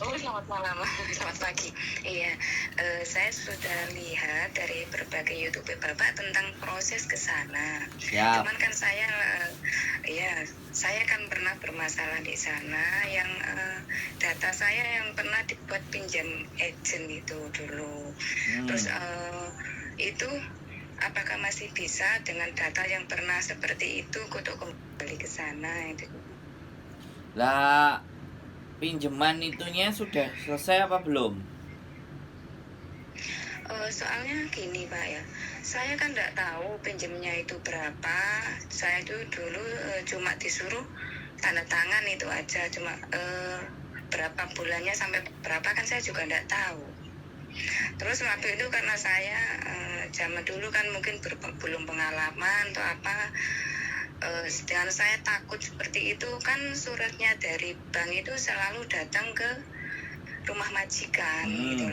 Oh, selamat malam, selamat pagi. Iya, saya sudah lihat dari berbagai YouTube Bapak tentang proses ke sana. Siap. Cuman kan saya, ya, saya kan pernah bermasalah di sana yang data saya yang pernah dibuat pinjam agent itu dulu. Terus itu apakah masih bisa dengan data yang pernah seperti itu untuk kembali ke sana? Itu. Lah, pinjaman itunya sudah selesai apa belum? Soalnya gini Pak ya, saya kan nggak tahu pinjamnya itu berapa. Saya itu dulu cuma disuruh tanda tangan itu aja, cuma berapa bulannya sampai berapa kan saya juga nggak tahu. Terus waktu itu karena saya zaman dulu kan mungkin belum pengalaman atau apa, sedangkan saya takut seperti itu kan suratnya dari bank itu selalu datang ke rumah majikan gitu.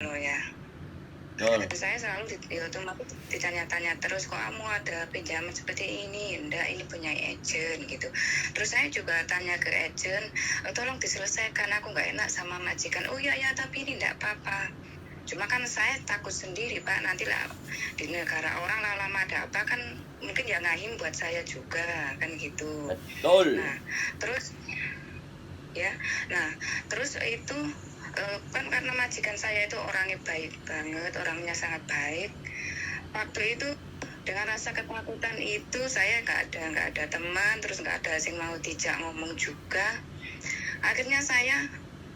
Oh ya. Betul. Saya selalu otomatis ditanya-tanya terus, kok kamu ada pinjaman seperti ini? Enggak, ini punya agent gitu. Terus saya juga tanya ke agent, tolong diselesaikan, aku nggak enak sama majikan. Oh iya ya, tapi ini enggak apa-apa. Cuma kan saya takut sendiri Pak, nanti lah di negara orang lama-lama ada apa kan mungkin ya ngahim buat saya juga kan gitu. Betul. Nah terus ya, nah terus itu kan karena majikan saya itu orangnya baik banget, orangnya sangat baik. Waktu itu dengan rasa ketakutan itu saya nggak ada teman, terus nggak ada yang mau dijak ngomong juga. Akhirnya saya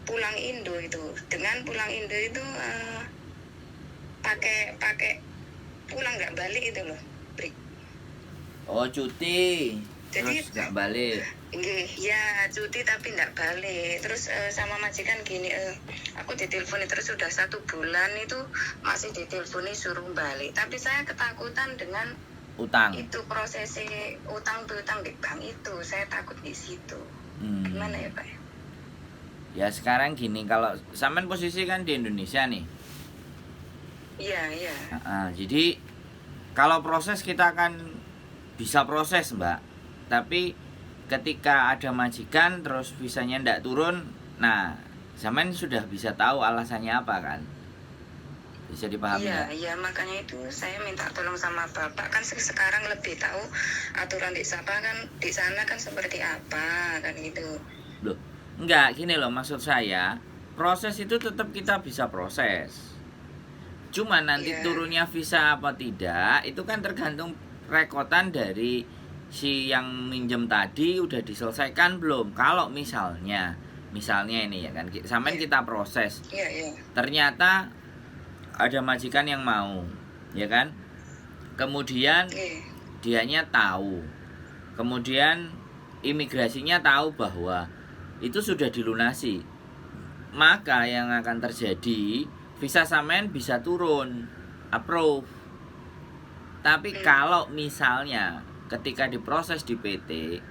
pulang Indo itu. Dengan pulang Indo itu pakai pulang nggak balik itu loh, Brik. Oh, cuti. Jadi Terus nggak balik. ya cuti tapi nggak balik. Terus sama majikan gini, aku diteleponi terus sudah 1 bulan itu masih diteleponi suruh balik. Tapi saya ketakutan dengan Utang. itu prosesi utang piutang di bank itu. Saya takut di situ. Gimana ya Pak? Ya sekarang gini, kalau sampean posisi kan di Indonesia nih. Iya. Jadi kalau proses kita akan bisa proses Mbak, tapi ketika ada majikan terus visanya ndak turun, nah sampean sudah bisa tahu alasannya apa kan? Bisa dipahami nggak? Iya, makanya itu saya minta tolong sama Bapak kan sekarang lebih tahu aturan di sana kan seperti apa kan gitu. Loh, enggak, gini loh maksud saya, proses itu tetap kita bisa proses. Cuma nanti turunnya visa apa tidak, itu kan tergantung rekotan dari si yang minjem tadi udah diselesaikan belum. Kalau misalnya ini ya kan, sampai kita proses. Ternyata ada majikan yang mau, ya kan? Kemudian dianya tahu. Kemudian imigrasinya tahu bahwa itu sudah dilunasi. Maka yang akan terjadi, visa sampean bisa turun, approve. Tapi kalau misalnya ketika diproses di PT,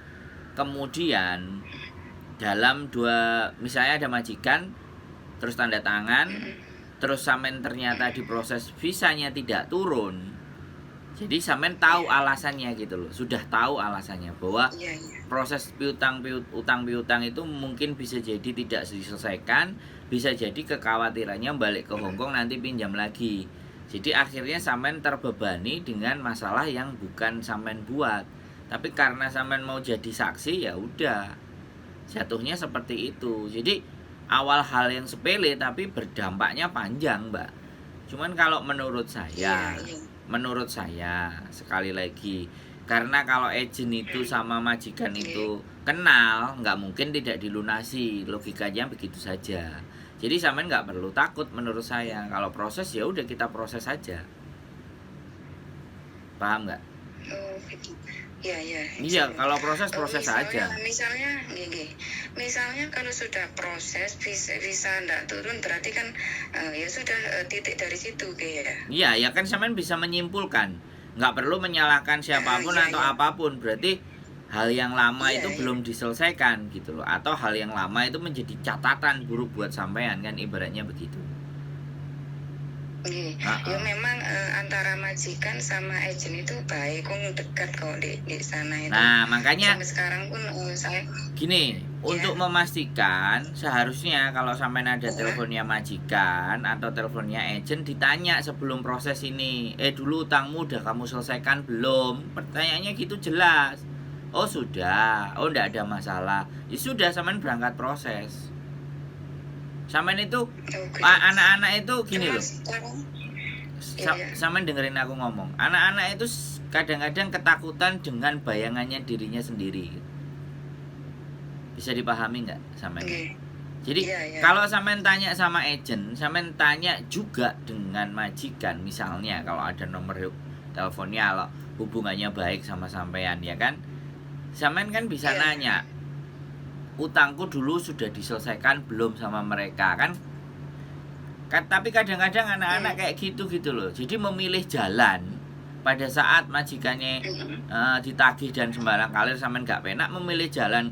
kemudian dalam misalnya ada majikan terus tanda tangan, terus sampean ternyata diproses visanya tidak turun, jadi sampean tahu alasannya gitu loh, sudah tahu alasannya bahwa proses utang piutang itu mungkin bisa jadi tidak diselesaikan, bisa jadi kekhawatirannya balik ke Hongkong nanti pinjam lagi. Jadi akhirnya sampean terbebani dengan masalah yang bukan sampean buat, tapi karena sampean mau jadi saksi ya udah jatuhnya seperti itu. Jadi awal hal yang sepele tapi berdampaknya panjang Mbak. Cuman kalau menurut saya sekali lagi, karena kalau agent itu sama majikan itu kenal, nggak mungkin tidak dilunasi, logikanya begitu saja. Jadi sampean nggak perlu takut menurut saya. Kalau proses ya udah kita proses saja. Paham nggak? Oh, gitu. Ya, ya, Iya, insya Allah. kalau proses aja. Misalnya, gini, misalnya kalau sudah proses bisa ndak turun, berarti kan ya sudah titik dari situ, kayak. Iya, ya kan sampean bisa menyimpulkan. Nggak perlu menyalahkan siapapun Iya, atau iya, apapun. Berarti hal yang lama iya, itu iya. belum diselesaikan gitu loh. Atau hal yang lama itu menjadi catatan buruk buat sampean, kan ibaratnya begitu. Iya. Ya Heeh. memang antara majikan sama agent itu baik, kok dekat kok di sana itu. Nah, makanya Sampai sekarang pun saya gini, ya. untuk memastikan seharusnya kalau sampean ada Ya. teleponnya majikan atau teleponnya agent, ditanya sebelum proses ini, dulu utangmu udah kamu selesaikan belum? Pertanyaannya gitu jelas. Oh sudah, oh ndak ada masalah. Ya sudah, sampean berangkat proses. Sampean itu Oke. anak-anak itu gini Cuma loh. sekarang iya. Sampean dengerin aku ngomong. Anak-anak itu kadang-kadang ketakutan dengan bayangannya dirinya sendiri. Bisa dipahami nggak sampean? Oke. Jadi Iya, iya. kalau sampean tanya sama agent, sampean tanya juga dengan majikan, misalnya kalau ada nomor teleponnya, kalau hubungannya baik sama sampean, ya kan? Sampean kan bisa Iya. nanya, utangku dulu sudah diselesaikan belum sama mereka, kan? Tapi kadang-kadang anak-anak kayak gitu loh. Jadi memilih jalan pada saat majikannya ditagih dan sembarang kalir sampean nggak penak, memilih jalan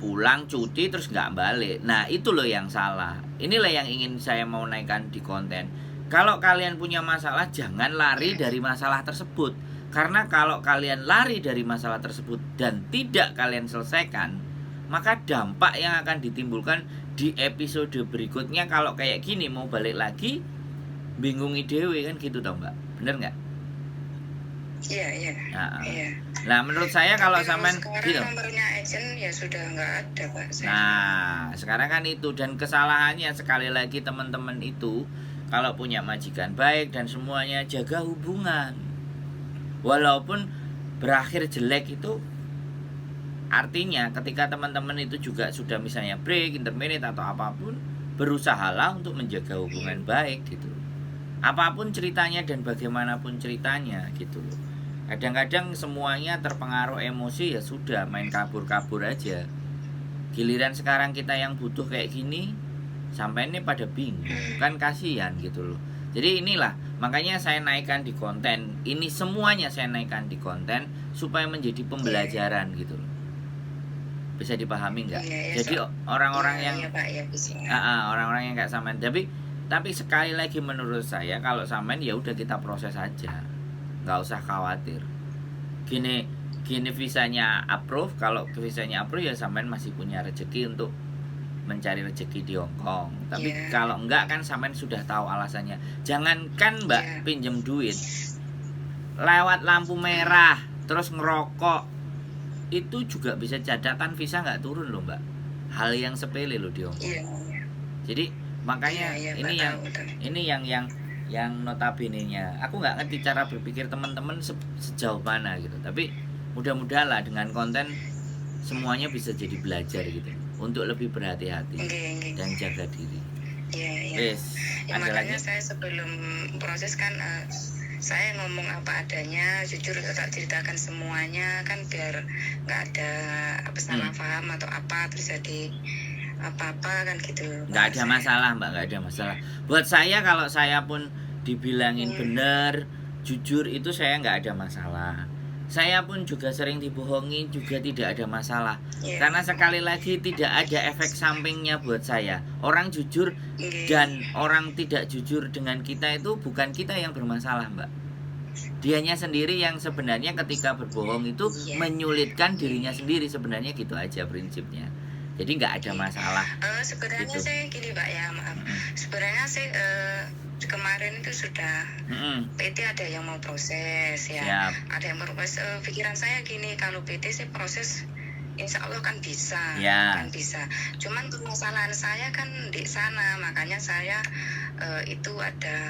pulang cuti terus nggak balik. Nah itu loh yang salah. Inilah yang ingin saya mau naikkan di konten. Kalau kalian punya masalah, jangan lari dari masalah tersebut. Karena kalau kalian lari dari masalah tersebut dan tidak kalian selesaikan, maka dampak yang akan ditimbulkan di episode berikutnya kalau kayak gini mau balik lagi bingungi dewe, kan gitu tau mbak, bener nggak? Iya, iya. Iya. Nah menurut saya kalau sampean sekarang gitu. nomornya agent ya sudah nggak ada Pak. Nah sekarang kan itu, dan kesalahannya sekali lagi teman-teman itu kalau punya majikan baik dan semuanya, jaga hubungan walaupun berakhir jelek. Itu artinya ketika teman-teman itu juga sudah misalnya break, interminate atau apapun, berusahalah untuk menjaga hubungan baik gitu. Apapun ceritanya dan bagaimanapun ceritanya gitu loh. Kadang-kadang semuanya terpengaruh emosi, ya sudah main kabur-kabur aja. Giliran sekarang kita yang butuh kayak gini, sampai ini pada bingung, kan kasihan gitu loh. Jadi inilah makanya saya naikkan di konten ini, semuanya saya naikkan di konten supaya menjadi pembelajaran gitu loh. Bisa dipahami nggak? Jadi orang-orang yang orang-orang yang nggak sampean, tapi sekali lagi menurut saya kalau sampean ya udah kita proses aja, nggak usah khawatir. Gini visanya approve, kalau visanya approve ya sampean masih punya rezeki untuk mencari rezeki di Hong Kong. Tapi kalau enggak kan sampean sudah tahu alasannya. Jangankan mbak pinjem duit, lewat lampu merah terus ngerokok, itu juga bisa catatan visa nggak turun loh mbak. Hal yang sepele loh di Hong Kong. Jadi makanya ini yang notabene-nya aku nggak ngerti cara berpikir teman-teman sejauh mana gitu, tapi mudah-mudahan lah dengan konten semuanya bisa jadi belajar gitu untuk lebih berhati-hati dan jaga diri. Yes. Ya, makanya saya sebelum proses kan saya ngomong apa adanya, jujur tak ceritakan semuanya kan biar nggak ada salah paham atau apa terjadi apa-apa kan gitu. Nggak ada masalah mbak, nggak ada masalah. Buat saya kalau saya pun dibilangin benar, jujur itu saya nggak ada masalah. Saya pun juga sering dibohongi juga tidak ada masalah. Karena sekali lagi tidak ada efek sampingnya buat saya. Orang jujur dan orang tidak jujur dengan kita itu bukan kita yang bermasalah mbak. Dianya sendiri yang sebenarnya ketika berbohong itu menyulitkan dirinya sendiri, sebenarnya gitu aja prinsipnya. Jadi nggak ada masalah. Sebenarnya gitu. Saya gini Pak ya, maaf. Sebenarnya saya kemarin itu sudah PT ada yang mau proses ya. Siap. Ada yang mau proses. Pikiran saya gini, kalau PT saya proses insya Allah kan bisa, kan bisa. Cuman permasalahan saya kan di sana, makanya saya itu ada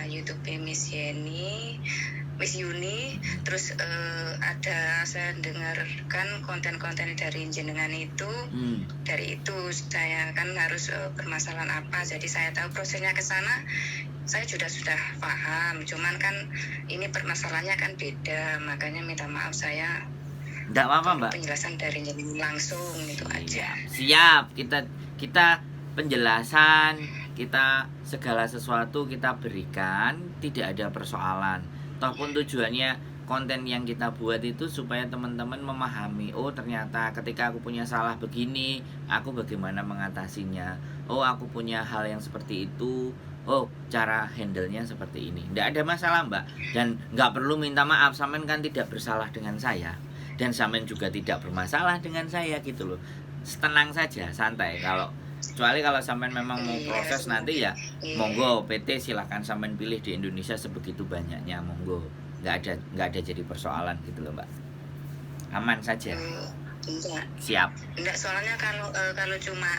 YouTube Miss Yuni, terus ada saya dengarkan konten-konten dari jenengan itu, dari itu saya kan harus permasalahan apa, jadi saya tahu prosesnya ke sana, saya sudah paham, cuman kan ini permasalahannya kan beda, makanya minta maaf saya Enggak apa-apa, Mbak. Penjelasan dari jenengan langsung itu aja. Siap. Kita penjelasan, kita segala sesuatu kita berikan, tidak ada persoalan. Toh pun tujuannya konten yang kita buat itu supaya teman-teman memahami, oh ternyata ketika aku punya salah begini, aku bagaimana mengatasinya. Oh, aku punya hal yang seperti itu. Oh, cara handle-nya seperti ini. Tidak ada masalah, Mbak. Dan nggak perlu minta maaf, sampean kan tidak bersalah dengan saya. Dan sampean juga tidak bermasalah dengan saya gitu loh. Tenang saja, santai. Kecuali kalau sampean memang mau proses nanti ya, monggo PT silakan sampean pilih di Indonesia sebegitu banyaknya, monggo. Nggak ada jadi persoalan gitu loh, Mbak. Aman saja. Enggak. Siap. Enggak, soalnya kalau cuma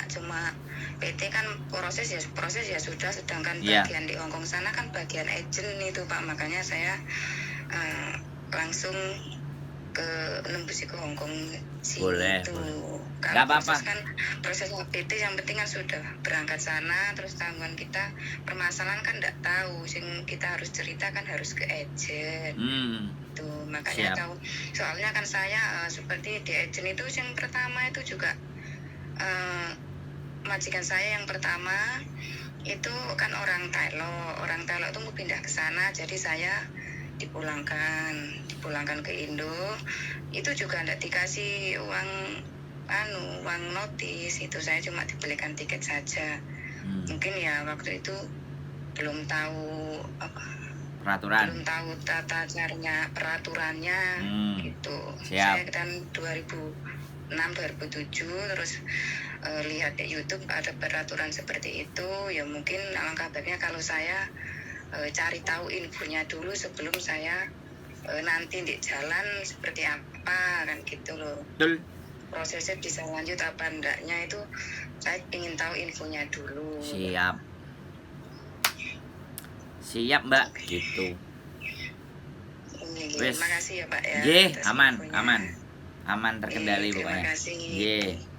PT kan proses ya sudah, sedangkan bagian di Hongkong sana kan bagian agent itu Pak, makanya saya langsung nembusi ke Hongkong sih. Boleh. Kalau proses kan proses PT yang penting kan sudah berangkat sana, terus tanggungan kita permasalahan kan enggak tahu, sing kita harus cerita kan harus ke agent. Tuh makanya tahu. Soalnya kan saya seperti di agent itu yang pertama itu juga majikan saya yang pertama itu kan orang Thailand itu mau pindah ke sana, jadi saya dipulangkan ke Indo. Itu juga enggak dikasih uang notis, itu saya cuma dibelikan tiket saja. Mungkin ya waktu itu belum tahu belum tahu tata caranya, peraturannya gitu. Saya kan 2006 2007 terus lihat di YouTube ada peraturan seperti itu, ya mungkin alangkah baiknya kalau saya cari tahu infonya dulu sebelum saya nanti di jalan seperti apa kan gitu loh. Betul. Prosesnya bisa lanjut apa enggaknya itu saya ingin tahu infonya dulu. Siap Mbak, gitu. Terima kasih ya Pak ya. Aman terkendali pokoknya. Terima kasih.